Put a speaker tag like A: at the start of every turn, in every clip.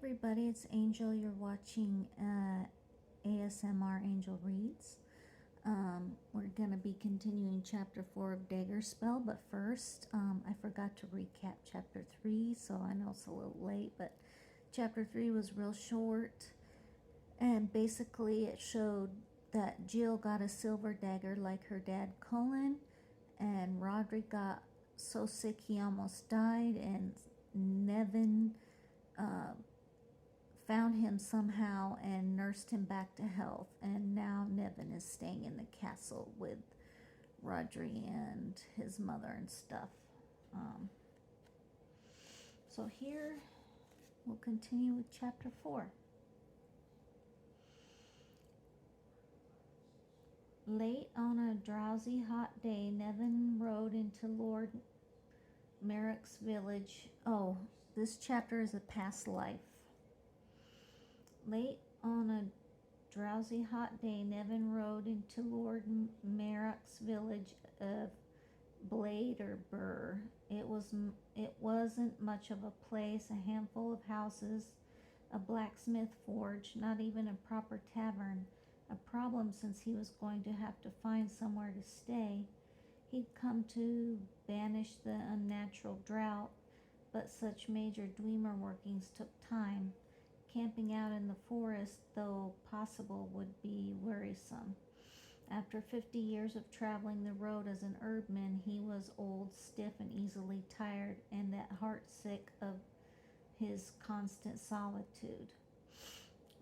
A: everybody, it's Angel. You're watching ASMR Angel Reads. We're going to be continuing Chapter 4 of Daggerspell, but first, I forgot to recap Chapter 3, so I know it's a little late, but Chapter 3 was real short, and basically it showed that Jill got a silver dagger like her dad Cullen, and Roderick got so sick he almost died, and Nevin found him somehow and nursed him back to health, and now Nevin is staying in the castle with Rodri and his mother and stuff. So here we'll continue with Chapter 4. Late on a drowsy hot day, Nevin rode into Lord Merrick's village. Oh, this chapter is a past life. Late on a drowsy hot day, Nevin rode into Lord Merrick's village of Blade or Burr. It wasn't much of a place, a handful of houses, a blacksmith forge, not even a proper tavern. A problem, since he was going to have to find somewhere to stay. He'd come to banish the unnatural drought, but such major Dwemer workings took time. Camping out in the forest, though possible, would be wearisome. After 50 years of traveling the road as an herbman, he was old, stiff, and easily tired, and at heart sick of his constant solitude.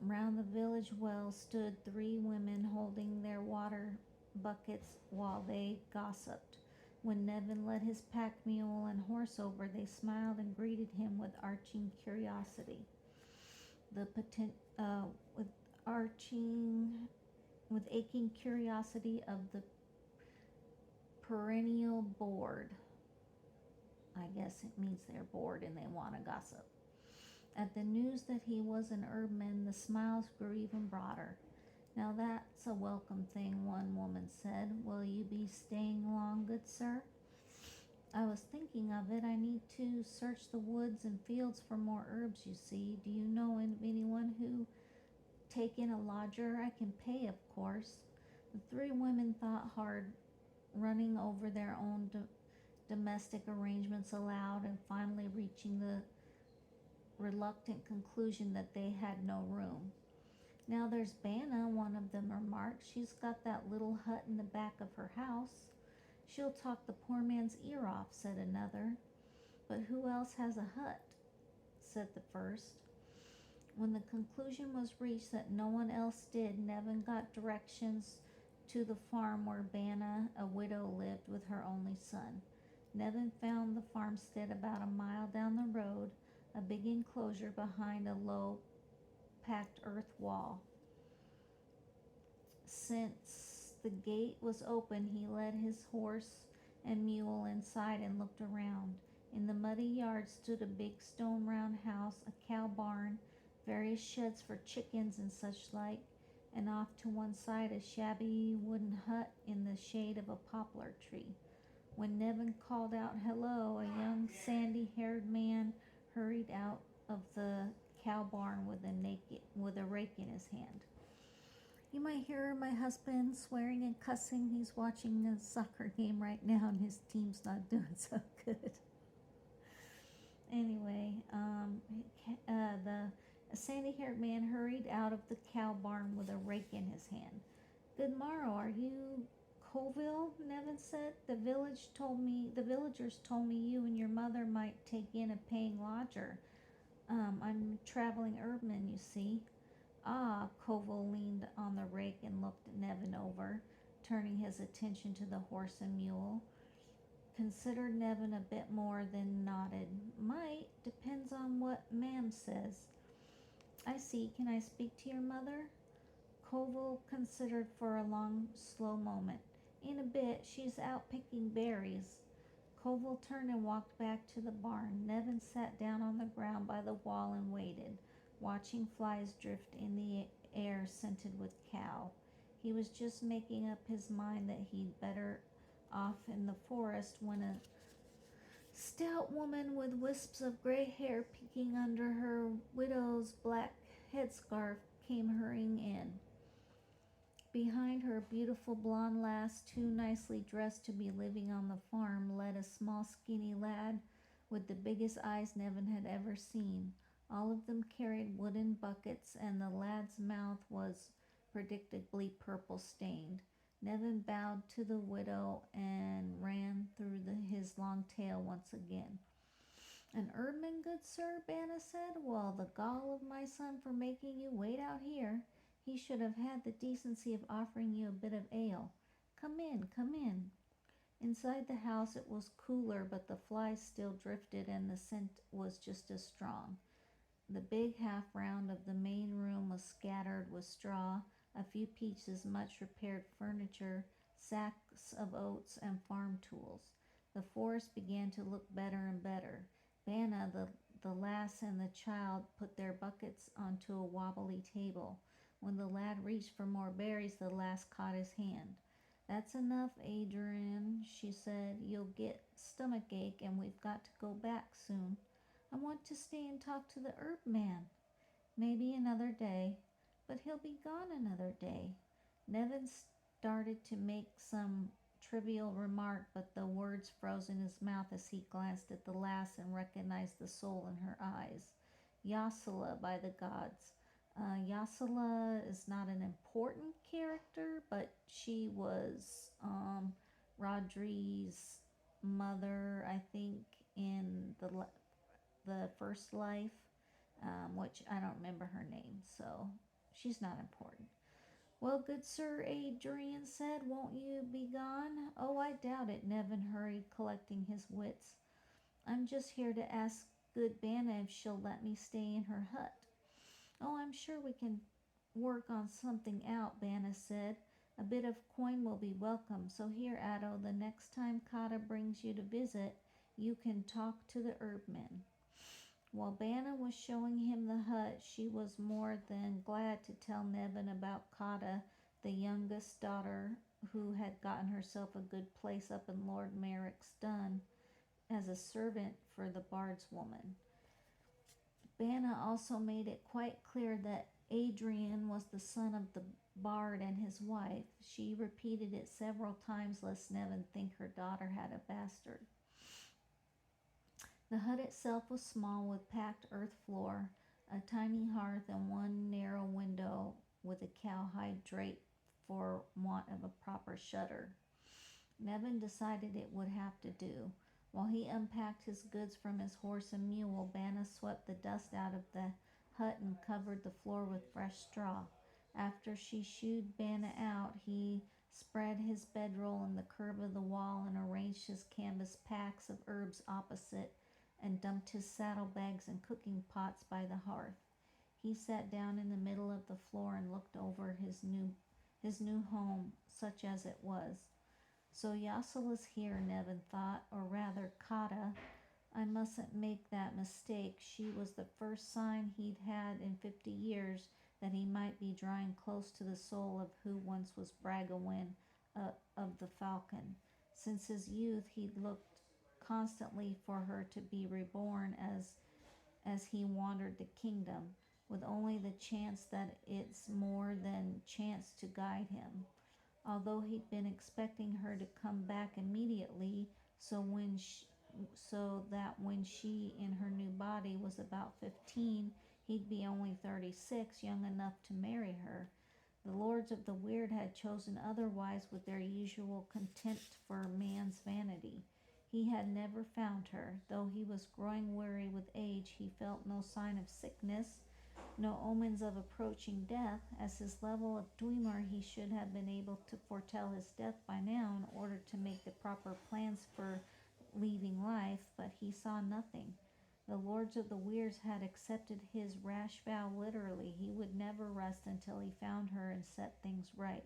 A: Round the village well stood 3 women holding their water buckets while they gossiped. When Nevin led his pack mule and horse over, they smiled and greeted him with aching curiosity. With aching curiosity of the perennial bored. I guess it means they're bored and they want to gossip. At the news that he was an herbman, the smiles grew even broader. "Now that's a welcome thing," one woman said. "Will you be staying long, good sir?" "I was thinking of it. I need to search the woods and fields for more herbs, you see. Do you know of anyone who take in a lodger? I can pay, of course." The 3 women thought hard, running over their own domestic arrangements aloud, and finally reaching the reluctant conclusion that they had no room. "Now there's Banna," one of them remarked. "She's got that little hut in the back of her house." "She'll talk the poor man's ear off," said another. "But who else has a hut?" said the first. When the conclusion was reached that no one else did, Nevin got directions to the farm where Banna, a widow, lived with her only son. Nevin found the farmstead about a mile down the road, a big enclosure behind a low, packed earth wall. Since the gate was open, he led his horse and mule inside and looked around. In the muddy yard stood a big stone round house, a cow barn, various sheds for chickens and such like, and off to one side a shabby wooden hut in the shade of a poplar tree. When Nevin called out hello, a young sandy-haired man hurried out of the cow barn with a rake in his hand. You might hear my husband swearing and cussing. He's watching a soccer game right now and his team's not doing so good. Anyway, the sandy-haired man hurried out of the cow barn with a rake in his hand. "Good morrow. Are you Colville?" Nevin said. The villagers told me you and your mother might take in a paying lodger. I'm a traveling herbman, you see." "Ah," Colville leaned on the rake and looked Nevin over, turning his attention to the horse and mule. Considered Nevin a bit more, then nodded. "Might. Depends on what ma'am says." "I see. Can I speak to your mother?" Colville considered for a long, slow moment. "In a bit. She's out picking berries." Colville turned and walked back to the barn. Nevin sat down on the ground by the wall and waited, watching flies drift in the air scented with cow. He was just making up his mind that he'd better off in the forest when a stout woman with wisps of gray hair peeking under her widow's black headscarf came hurrying in. Behind her, a beautiful blonde lass, too nicely dressed to be living on the farm, led a small, skinny lad with the biggest eyes Nevin had ever seen. All of them carried wooden buckets, and the lad's mouth was predictably purple stained. Nevin bowed to the widow and ran through his long tale once again. An Erdman, good sir, Banna said. Well, the gall of my son for making you wait out here. He should have had the decency of offering you a bit of ale. Come in, come in. Inside the house it was cooler, but the flies still drifted and the scent was just as strong. The big half round of the main room was scattered with straw, a few pieces, much repaired furniture, sacks of oats, and farm tools. The forest began to look better and better. Banna, the lass, and the child put their buckets onto a wobbly table. When the lad reached for more berries, the lass caught his hand. That's enough, Adrian, she said. You'll get stomach ache, and we've got to go back soon. I want to stay and talk to the herb man. Maybe another day, but he'll be gone another day. Nevin started to make some trivial remark, but the words froze in his mouth as he glanced at the lass and recognized the soul in her eyes. Yasala, by the gods. Yasala is not an important character, but she was Rodri's mother, I think, in the first life, which I don't remember her name, so she's not important. Well, good sir, Adrian said, won't you be gone? Oh, I doubt it, Nevin hurried, collecting his wits. I'm just here to ask good Banna if she'll let me stay in her hut. Oh, I'm sure we can work on something out, Banna said. A bit of coin will be welcome. So here, Addo, the next time Kata brings you to visit, you can talk to the herbman. While Banna was showing him the hut, she was more than glad to tell Nevin about Kata, the youngest daughter, who had gotten herself a good place up in Lord Merrick's dun as a servant for the bard's woman. Banna also made it quite clear that Adrian was the son of the bard and his wife. She repeated it several times lest Nevin think her daughter had a bastard. The hut itself was small, with packed earth floor, a tiny hearth, and one narrow window with a cowhide drape for want of a proper shutter. Nevin decided it would have to do. While he unpacked his goods from his horse and mule, Banna swept the dust out of the hut and covered the floor with fresh straw. After she shooed Banna out, he spread his bedroll in the curve of the wall and arranged his canvas packs of herbs opposite, and dumped his saddlebags and cooking pots by the hearth. He sat down in the middle of the floor and looked over his new home, such as it was. So Yasala's here, Nevin thought, or rather Kata. I mustn't make that mistake. She was the first sign he'd had in 50 years that he might be drawing close to the soul of who once was Bragawin of the Falcon. Since his youth, he'd looked constantly for her to be reborn as he wandered the kingdom, with only the chance that it's more than chance to guide him. Although he'd been expecting her to come back immediately, so that when she in her new body was about 15, he'd be only 36, young enough to marry her. The lords of the weird had chosen otherwise, with their usual contempt for man's vanity. He had never found her. Though he was growing weary with age, he felt no sign of sickness, no omens of approaching death. As his level of Dwemer, he should have been able to foretell his death by now in order to make the proper plans for leaving life, but he saw nothing. The lords of the Weirs had accepted his rash vow literally. He would never rest until he found her and set things right.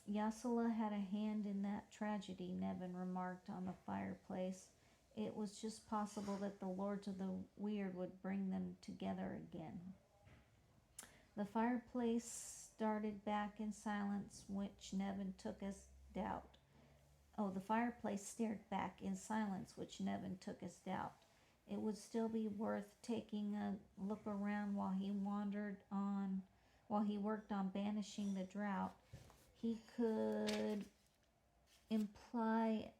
A: Yasala had a hand in that tragedy, Nevin remarked on the fireplace. It was just possible that the lords of the weird would bring them together again. The fireplace started back in silence, which Nevin took as doubt. The fireplace stared back in silence, which Nevin took as doubt. It would still be worth taking a look around while he worked on banishing the drought. He could imply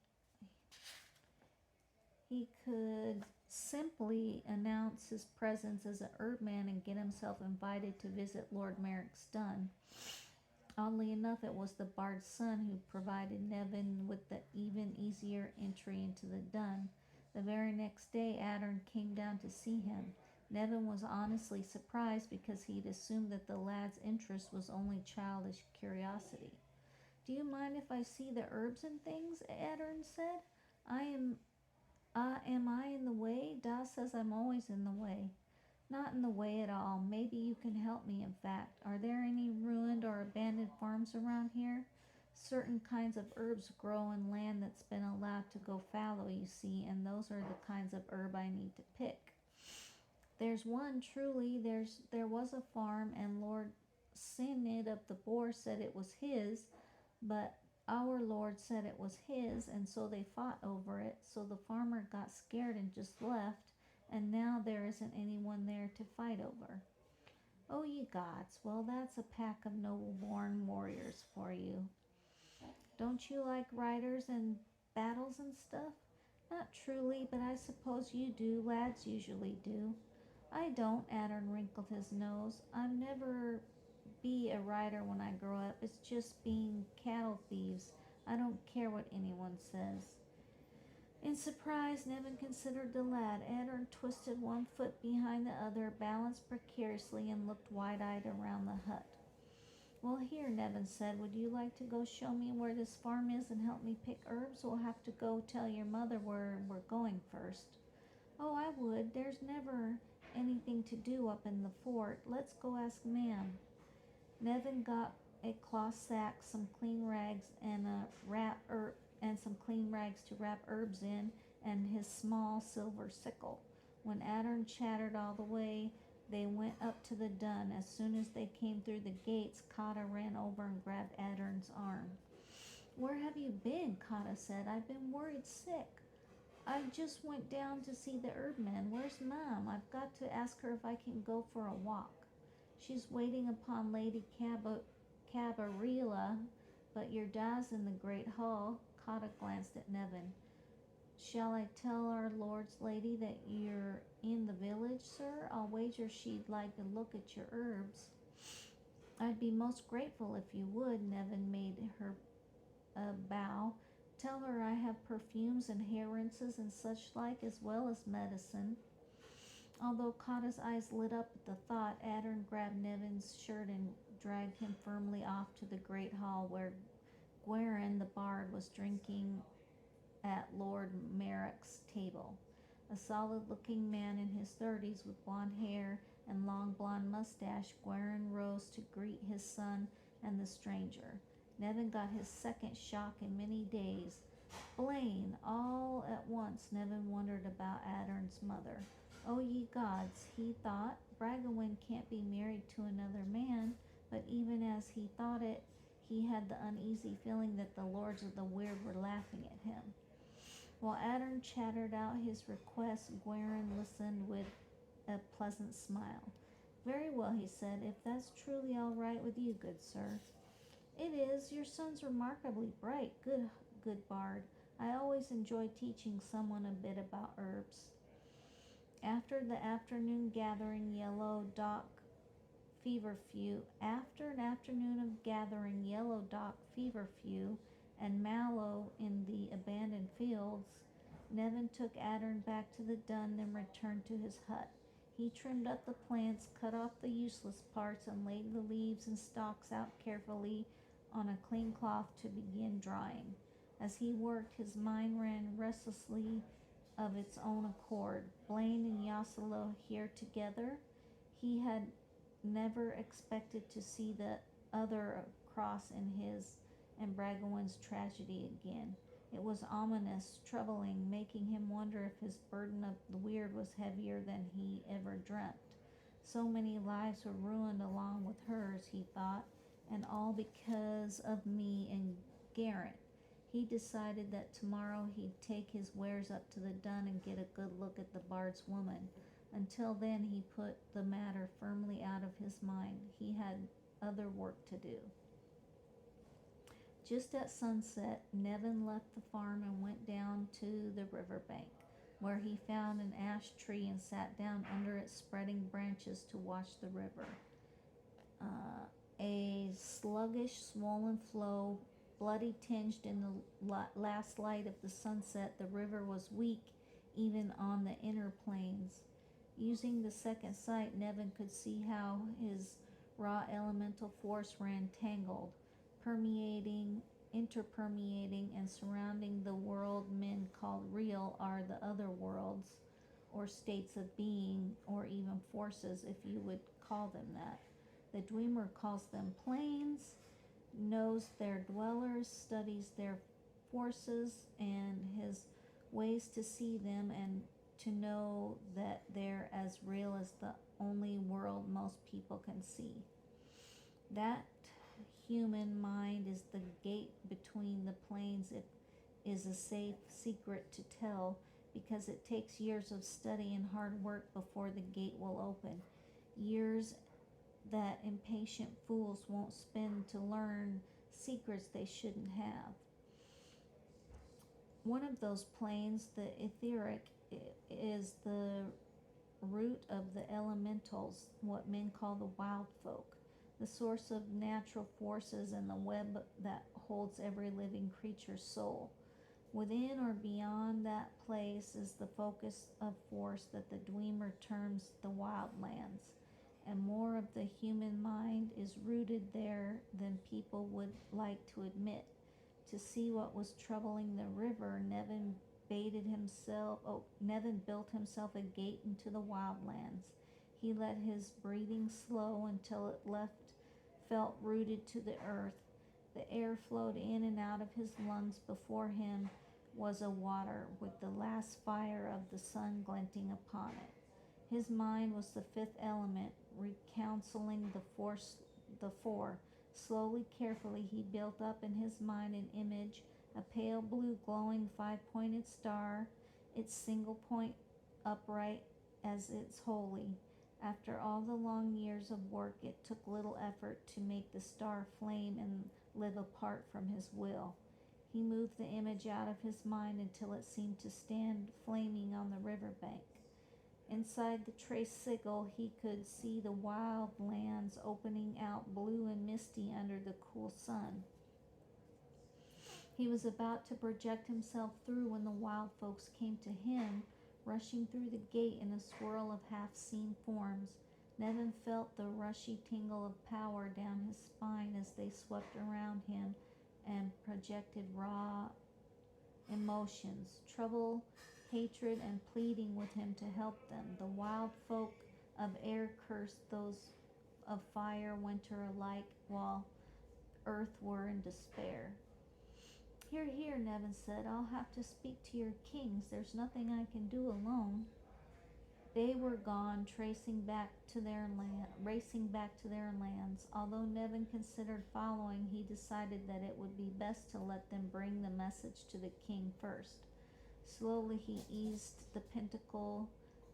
A: he could simply announce his presence as a Earthman and get himself invited to visit Lord Merrick's dun. Oddly enough, it was the bard's son who provided Nevin with the even easier entry into the dun. The very next day, Addern came down to see him. Nevin was honestly surprised because he'd assumed that the lad's interest was only childish curiosity. "Do you mind if I see the herbs and things?" Addern said. Am I in the way? Da says I'm always in the way." "Not in the way at all. Maybe you can help me, in fact. Are there any ruined or abandoned farms around here? Certain kinds of herbs grow in land that's been allowed to go fallow, you see, and those are the kinds of herb I need to pick." "There's one, truly. There was a farm, and Lord Synod of the Boar said it was his, but our Lord said it was his, and so they fought over it. So the farmer got scared and just left, and now there isn't anyone there to fight over." "Oh, ye gods! Well, that's a pack of noble-born warriors for you. Don't you like riders and battles and stuff?" "Not truly, but I suppose you do. Lads usually do." "I don't." Addern wrinkled his nose. "I'll never be a rider when I grow up. It's just being cattle thieves. I don't care what anyone says." In surprise, Nevin considered the lad. Addern twisted one foot behind the other, balanced precariously, and looked wide-eyed around the hut. "Well, here," Nevin said, "would you like to go show me where this farm is and help me pick herbs? We'll have to go tell your mother where we're going first." "Oh, I would. There's never anything to do up in the fort. Let's go ask Ma'am." Nevin got a cloth sack, some clean rags, and some clean rags to wrap herbs in, and his small silver sickle. When Addern chattered all the way, they went up to the dun. As soon as they came through the gates, Kata ran over and grabbed Addern's arm. "Where have you been?" Kata said. "I've been worried sick. I just went down to see the Erbman. Where's Mom? I've got to ask her if I can go for a walk." "She's waiting upon Lady Cabarilla, but your dad's in the great hall." Kata glanced at Nevin. "Shall I tell our lord's lady that you're in the village, sir? I'll wager she'd like to look at your herbs." "I'd be most grateful if you would." Nevin made her a bow. "Tell her I have perfumes and hair rinses and such like, as well as medicine." Although Kata's eyes lit up at the thought, Addern grabbed Nevin's shirt and dragged him firmly off to the great hall where Gwarin the bard was drinking at Lord Merrick's table. A solid-looking man in his 30s with blonde hair and long blonde mustache, Gwarin rose to greet his son and the stranger. Nevin got his second shock in many days. Blaine! All at once, Nevin wondered about Addern's mother. Oh, ye gods, he thought, Bragawin can't be married to another man, but even as he thought it, he had the uneasy feeling that the lords of the weird were laughing at him. While Addern chattered out his request, Gwarin listened with a pleasant smile. "Very well," he said, "if that's truly all right with you, good sir." "It is. Your son's remarkably bright. Good bard. I always enjoy teaching someone a bit about herbs." After an afternoon of gathering yellow dock feverfew and mallow in the abandoned fields, Nevin took Addern back to the dun and returned to his hut. He trimmed up the plants, cut off the useless parts, and laid the leaves and stalks out carefully on a clean cloth to begin drying. As he worked, his mind ran restlessly of its own accord. Blaine and Yasalo here together? He had never expected to see the other cross in his and Bragawin's tragedy again. It was ominous, troubling, making him wonder if his burden of the weird was heavier than he ever dreamt. So many lives were ruined along with hers, he thought, and all because of me and Garrett. He decided that tomorrow he'd take his wares up to the dun and get a good look at the bard's woman. Until then, he put the matter firmly out of his mind. He had other work to do. Just at sunset, Nevin left the farm and went down to the river bank, where he found an ash tree and sat down under its spreading branches to watch the river. A sluggish, swollen flow, bloody tinged in the last light of the sunset, the river was weak even on the inner plains. Using the second sight, Nevin could see how his raw elemental force ran tangled, permeating, interpermeating, and surrounding the world men called real are the other worlds, or states of being, or even forces, if you would call them that. The dreamer calls them planes, knows their dwellers, studies their forces and his ways to see them and to know that they're as real as the only world most people can see. That human mind is the gate between the planes. It is a safe secret to tell because it takes years of study and hard work before the gate will open. Years that impatient fools won't spend to learn secrets they shouldn't have. One of those planes, the etheric, is the root of the elementals, what men call the wild folk, the source of natural forces and the web that holds every living creature's soul. Within or beyond that place is the focus of force that the dreamer terms the wildlands, and more of the human mind is rooted there than people would like to admit. To see what was troubling the river, Nevin built himself a gate into the wildlands. He let his breathing slow until it felt rooted to the earth. The air flowed in and out of his lungs. Before him was a water with the last fire of the sun glinting upon it. His mind was the fifth element, reconciling the four. Slowly, carefully, he built up in his mind an image, a pale blue glowing five-pointed star, its single point upright as its holy. After all the long years of work, it took little effort to make the star flame and live apart from his will. He moved the image out of his mind until it seemed to stand flaming on the riverbank. Inside the trace sigil, he could see the wild lands opening out blue and misty under the cool sun. He was about to project himself through when the wild folks came to him, rushing through the gate in a swirl of half-seen forms. Nevin felt the rushy tingle of power down his spine as they swept around him and projected raw emotions, trouble, hatred, and pleading with him to help them. The wild folk of air cursed those of fire, winter alike, while earth were in despair. Here, here, Nevin said, I'll have to speak to your kings. There's nothing I can do alone. They were gone, racing back to their lands. Although Nevin considered following, he decided that it would be best to let them bring the message to the king first. Slowly he eased the pentacle,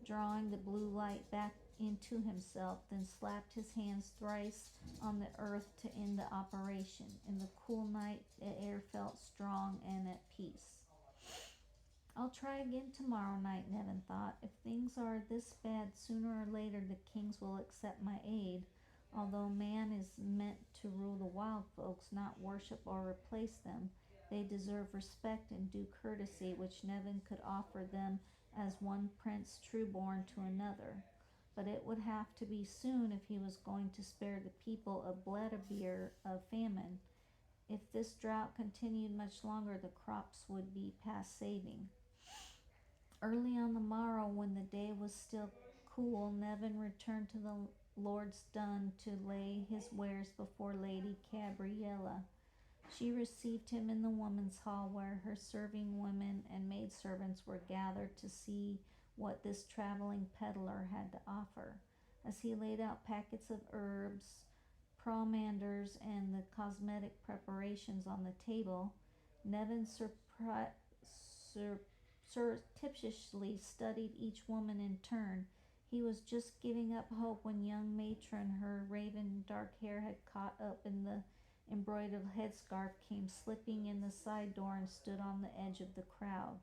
A: drawing the blue light back into himself, then slapped his hands thrice on the earth to end the operation. In the cool night, the air felt strong and at peace. I'll try again tomorrow night, Nevin thought. If things are this bad, sooner or later the kings will accept my aid. Although man is meant to rule the wild folks, not worship or replace them, they deserve respect and due courtesy, which Nevin could offer them as one prince trueborn to another. But it would have to be soon if he was going to spare the people of Bledabir of famine. If this drought continued much longer, the crops would be past saving. Early on the morrow, when the day was still cool, Nevin returned to the Lord's dun to lay his wares before Lady Gabriella. She received him in the women's hall, where her serving women and maidservants were gathered to see what this traveling peddler had to offer. As he laid out packets of herbs, promanders, and the cosmetic preparations on the table, Nevin sur- surreptitiously studied each woman in turn. He was just giving up hope when young matron, her raven dark hair had caught up in the embroidered headscarf, came slipping in the side door and stood on the edge of the crowd.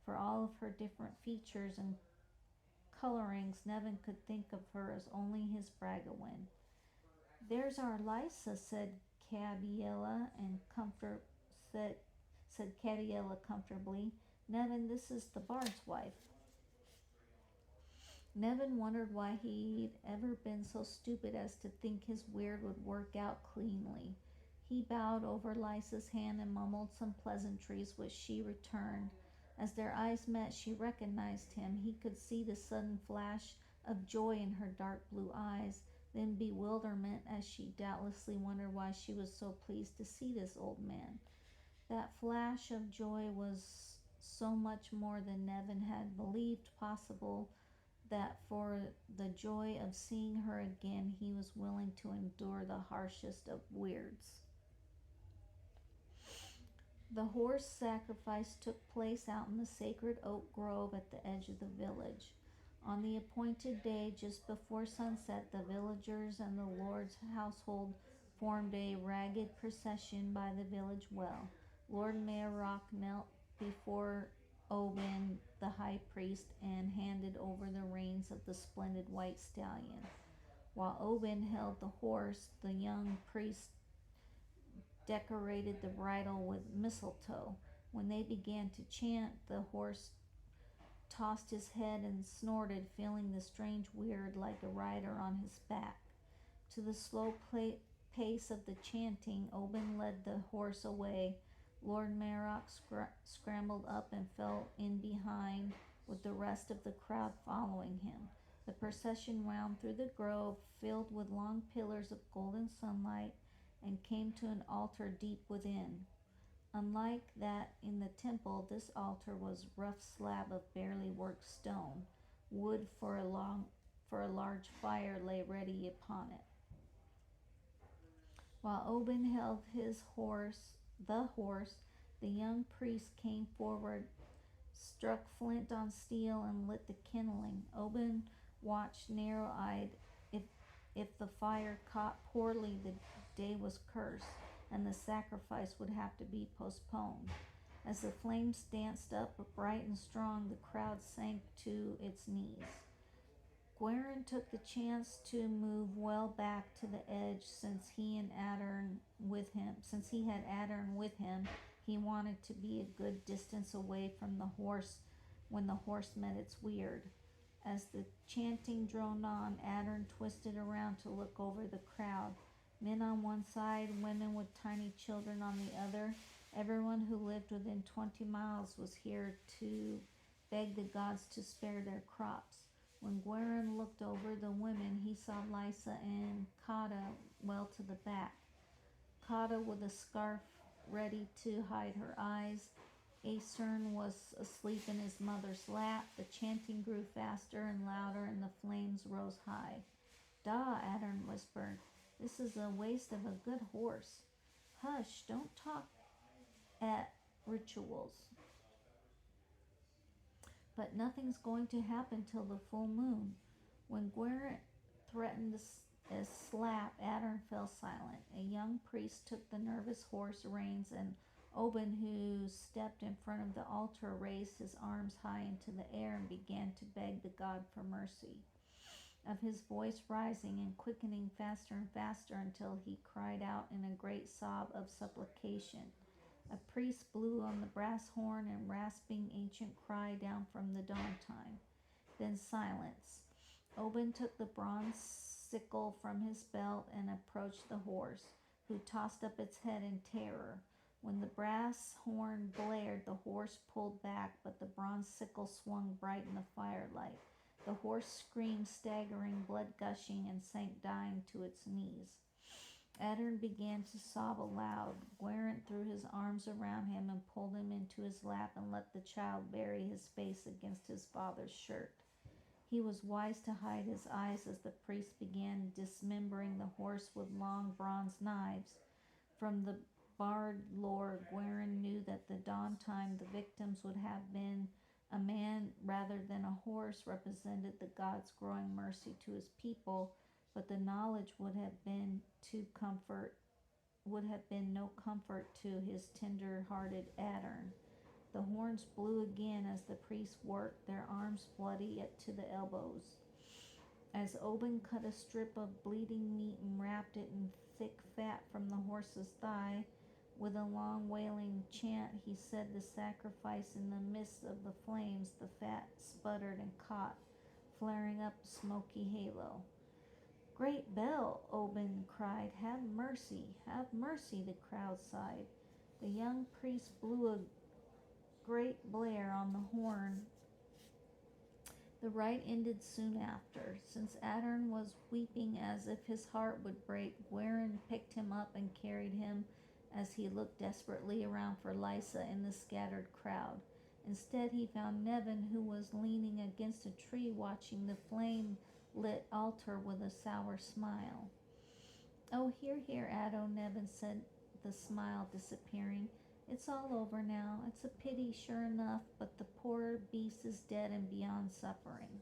A: For all of her different features and colorings, Nevin could think of her as only his Bragawin. "There's our Lysa," said Cabiella, and said Cabiella comfortably. "Nevin, this is the bard's wife." Nevin wondered why he'd ever been so stupid as to think his weird would work out cleanly. He bowed over Lysa's hand and mumbled some pleasantries, which she returned. As their eyes met, she recognized him. He could see the sudden flash of joy in her dark blue eyes, then bewilderment, as she doubtlessly wondered why she was so pleased to see this old man. That flash of joy was so much more than Nevin had believed possible, that for the joy of seeing her again he was willing to endure the harshest of weirds. The horse sacrifice took place out in the sacred oak grove at the edge of the village. On the appointed day, just before sunset, the villagers and the Lord's household formed a ragged procession by the village well. Lord Mayorrock knelt before Oban, the high priest, and handed over the reins of the splendid white stallion. While Oban held the horse, the young priest decorated the bridle with mistletoe. When they began to chant, the horse tossed his head and snorted, feeling the strange weird like a rider on his back. To the slow pace of the chanting, Oban led the horse away. Lord Maroc scrambled up and fell in behind, with the rest of the crowd following him. The procession wound through the grove, filled with long pillars of golden sunlight, and came to an altar deep within. Unlike that in the temple, this altar was a rough slab of barely worked stone. Wood for a large fire lay ready upon it. While Oban held the horse, the young priest came forward, struck flint on steel, and lit the kindling. Oban watched narrow-eyed. If if the fire caught poorly, the day was cursed, and the sacrifice would have to be postponed. As the flames danced up bright and strong, the crowd sank to its knees. Guerin took the chance to move well back to the edge since he had Adern with him. He wanted to be a good distance away from the horse when the horse met its weird. As the chanting droned on, Adern twisted around to look over the crowd. Men on one side, women with tiny children on the other. Everyone who lived within 20 miles was here to beg the gods to spare their crops. When Guerin looked over the women, he saw Lysa and Kata well to the back. Kata with a scarf ready to hide her eyes. Aesern was asleep in his mother's lap. The chanting grew faster and louder, and the flames rose high. "Da," Adern whispered. "This is a waste of a good horse." "Hush, don't talk at rituals." "But nothing's going to happen till the full moon." When Guerin threatened a slap, Adern fell silent. A young priest took the nervous horse reins, and Oban, who stepped in front of the altar, raised his arms high into the air and began to beg the god for mercy, of his voice rising and quickening faster and faster until he cried out in a great sob of supplication. A priest blew on the brass horn and rasping ancient cry down from the dawn time. Then silence. Oban took the bronze sickle from his belt and approached the horse, who tossed up its head in terror. When the brass horn blared, the horse pulled back, but the bronze sickle swung bright in the firelight. The horse screamed, staggering, blood gushing, and sank dying to its knees. Adern began to sob aloud. Guerin threw his arms around him and pulled him into his lap and let the child bury his face against his father's shirt. He was wise to hide his eyes as the priest began dismembering the horse with long bronze knives. From the bard lore, Guerin knew that the dawn time the victims would have been a man rather than a horse represented the god's growing mercy to his people, but the knowledge would have been no comfort to his tender-hearted Adern. The horns blew again as the priests worked, their arms bloody to the elbows. As Oban cut a strip of bleeding meat and wrapped it in thick fat from the horse's thigh, with a long wailing chant, he said the sacrifice in the midst of the flames. The fat sputtered and caught, flaring up a smoky halo. Great bell, Oban cried. Have mercy, the crowd sighed. The young priest blew a great blare on the horn. The rite ended soon after. Since Adern was weeping as if his heart would break, Guerin picked him up and carried him as he looked desperately around for Lysa in the scattered crowd. Instead, he found Nevin, who was leaning against a tree watching the flame-lit altar with a sour smile. "Oh, here, Addo," Nevin said, the smile disappearing. "It's all over now. It's a pity, sure enough, but the poor beast is dead and beyond suffering."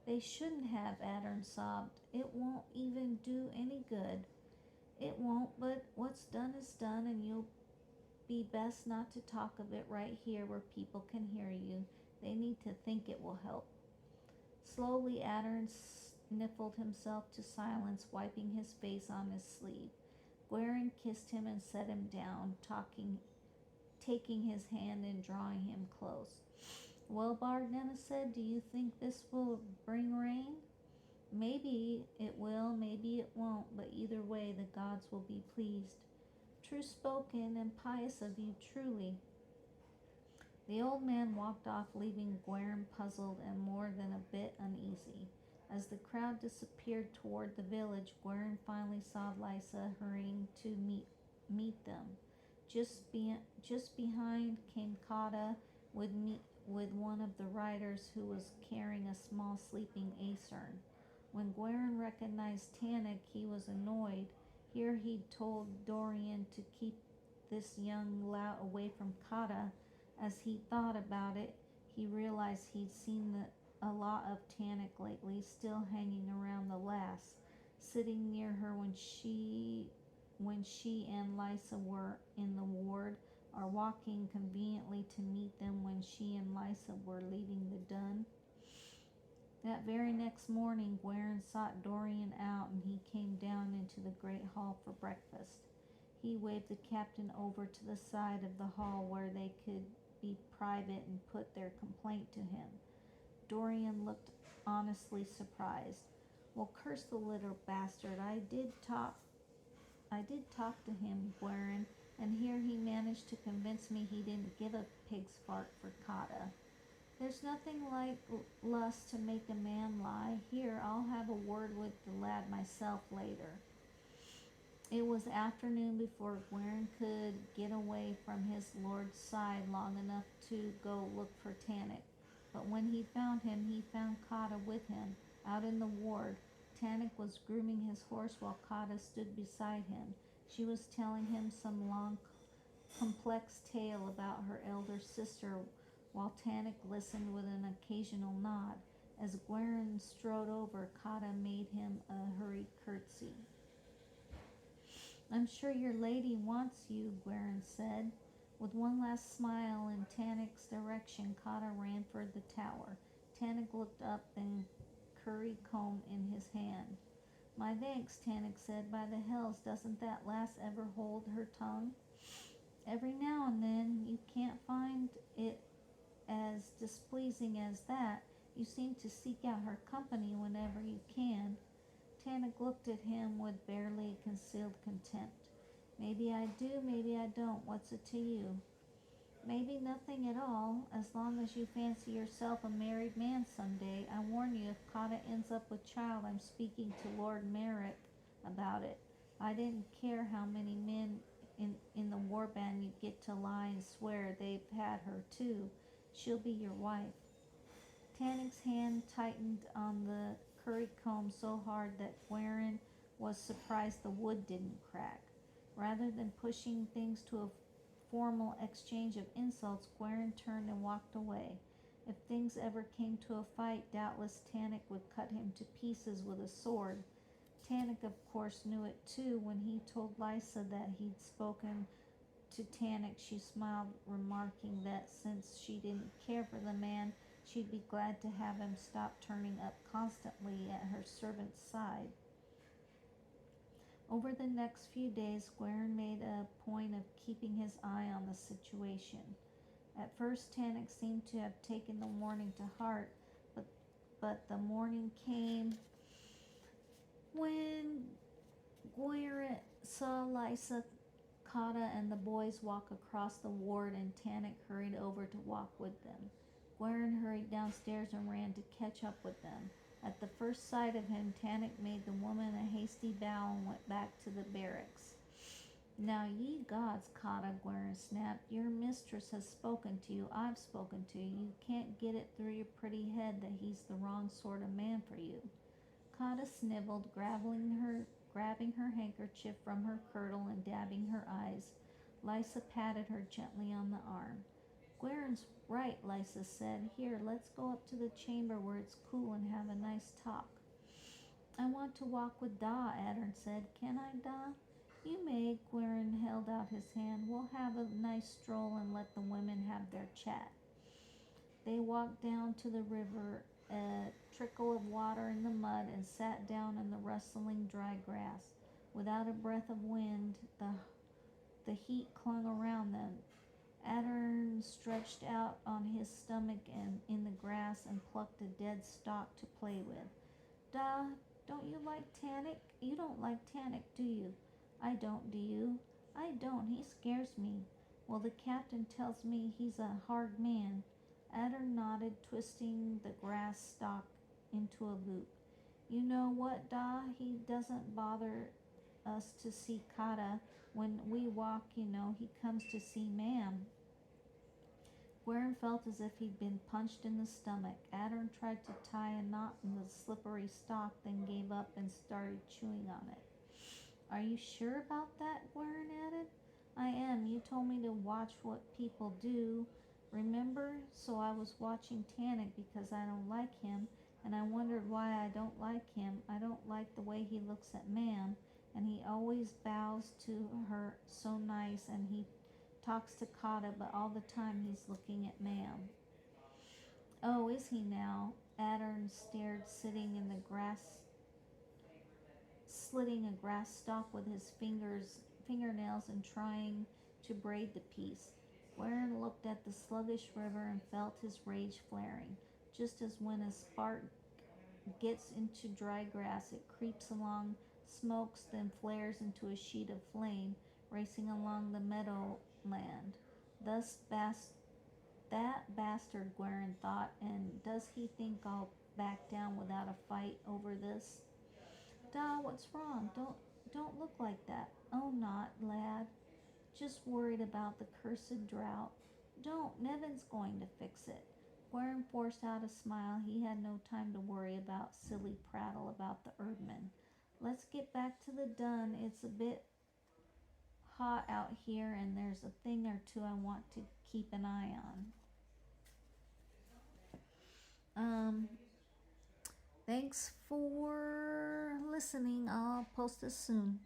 A: "They shouldn't have," Adern sobbed. "It won't even do any good." "It won't, but what's done is done, and you'll be best not to talk of it right here where people can hear you. They need to think it will help." Slowly, Adern sniffled himself to silence, wiping his face on his sleeve. Guerin kissed him and set him down, taking his hand and drawing him close. "Well, Bard," Nenna said, "do you think this will bring rain?" "Maybe it will, maybe it won't, but either way the gods will be pleased." "True spoken and pious of you, truly." The old man walked off, leaving Guerin puzzled and more than a bit uneasy. As the crowd disappeared toward the village, Guerin finally saw Lysa hurrying to meet them. Just behind came Kata with one of the riders who was carrying a small sleeping Aesern. When Guerin recognized Tannic, he was annoyed. Here he'd told Dorian to keep this young lout away from Kata. As he thought about it, he realized he'd seen a lot of Tannic lately, still hanging around the lass, sitting near her when she and Lysa were in the ward, or walking conveniently to meet them when she and Lysa were leaving the dun. That very next morning, Guerin sought Dorian out, and he came down into the great hall for breakfast. He waved the captain over to the side of the hall where they could be private and put their complaint to him. Dorian looked honestly surprised. "Well, curse the little bastard. I did talk to him, Guerin, and here he managed to convince me he didn't give a pig's fart for Kata. There's nothing like lust to make a man lie. Here, I'll have a word with the lad myself later." It was afternoon before Guerin could get away from his lord's side long enough to go look for Tannic. But when he found him, he found Kata with him, out in the ward. Tannic was grooming his horse while Kata stood beside him. She was telling him some long, complex tale about her elder sister, while Tannic listened with an occasional nod. As Guerin strode over, Kata made him a hurried curtsy. "I'm sure your lady wants you," Guerin said. With one last smile in Tannic's direction, Kata ran for the tower. Tannic looked up, then curry comb in his hand. "My thanks," Tannic said. "By the hells, doesn't that lass ever hold her tongue?" "Every now and then. You can't find it as displeasing as that. You seem to seek out her company whenever you can." Tannic looked at him with barely concealed contempt. "Maybe I do, maybe I don't. What's it to you?" "Maybe nothing at all, as long as you fancy yourself a married man someday. I warn you, if Kata ends up with child, I'm speaking to Lord Merrick about it. I didn't care how many men in the warband you get to lie and swear they've had her too. She'll be your wife." Tannic's hand tightened on the curry comb so hard that Guerin was surprised the wood didn't crack. Rather than pushing things to a formal exchange of insults, Guerin turned and walked away. If things ever came to a fight, doubtless Tannic would cut him to pieces with a sword. Tannic, of course, knew it too. When he told Lysa that he'd spoken to Tannic, she smiled, remarking that since she didn't care for the man, she'd be glad to have him stop turning up constantly at her servant's side. Over the next few days, Guerin made a point of keeping his eye on the situation. At first, Tannic seemed to have taken the warning to heart, but the morning came when Guerin saw Lysa, Kata, and the boys walk across the ward, and Tannic hurried over to walk with them. Guerin hurried downstairs and ran to catch up with them. At the first sight of him, Tannic made the woman a hasty bow and went back to the barracks. "Now, ye gods," Kata, Guerin snapped, "your mistress has spoken to you. I've spoken to you. You can't get it through your pretty head that he's the wrong sort of man for you." Kata sniveled, grabbing her handkerchief from her kirtle and dabbing her eyes. Lysa patted her gently on the arm. "Guerin's right," Lysa said. "Here, let's go up to the chamber where it's cool and have a nice talk." "I want to walk with Da," Adern said. "Can I, Da?" "You may." Guerin held out his hand. "We'll have a nice stroll and let the women have their chat." They walked down to the river, a trickle of water in the mud, and sat down in the rustling dry grass. Without a breath of wind, the heat clung around them. Adern stretched out on his stomach and in the grass and plucked a dead stalk to play with. "Da, don't you like Tannic? You don't like Tannic, do you?" "I don't, do you?" "I don't. He scares me." "Well, the captain tells me he's a hard man." Adern nodded, twisting the grass stalk into a loop. "You know what, Da? He doesn't bother us to see Kata. When we walk, he comes to see Ma'am." Guerin felt as if he'd been punched in the stomach. Adern tried to tie a knot in the slippery stalk, then gave up and started chewing on it. "Are you sure about that?" Guerin added. "I am. You told me to watch what people do, remember? So I was watching Tannic because I don't like him, and I wondered why I don't like him. I don't like the way he looks at Ma'am, and he always bows to her so nice, and he talks to Kata, but all the time he's looking at Ma'am." "Oh, is he now?" Adern stared, sitting in the grass, slitting a grass stalk with his fingernails and trying to braid the piece. Guerin looked at the sluggish river and felt his rage flaring. Just as when a spark gets into dry grass, it creeps along, smokes, then flares into a sheet of flame, racing along the meadowland. Thus that bastard, Guerin thought, and does he think I'll back down without a fight over this? "Da, what's wrong? Don't look like that." "Oh, not, lad. Just worried about the cursed drought." "Don't. Nevin's going to fix it." Guerin forced out a smile. He had no time to worry about silly prattle about the Erdman. "Let's get back to the dun. It's a bit hot out here, and there's a thing or two I want to keep an eye on." Thanks for listening. I'll post this soon.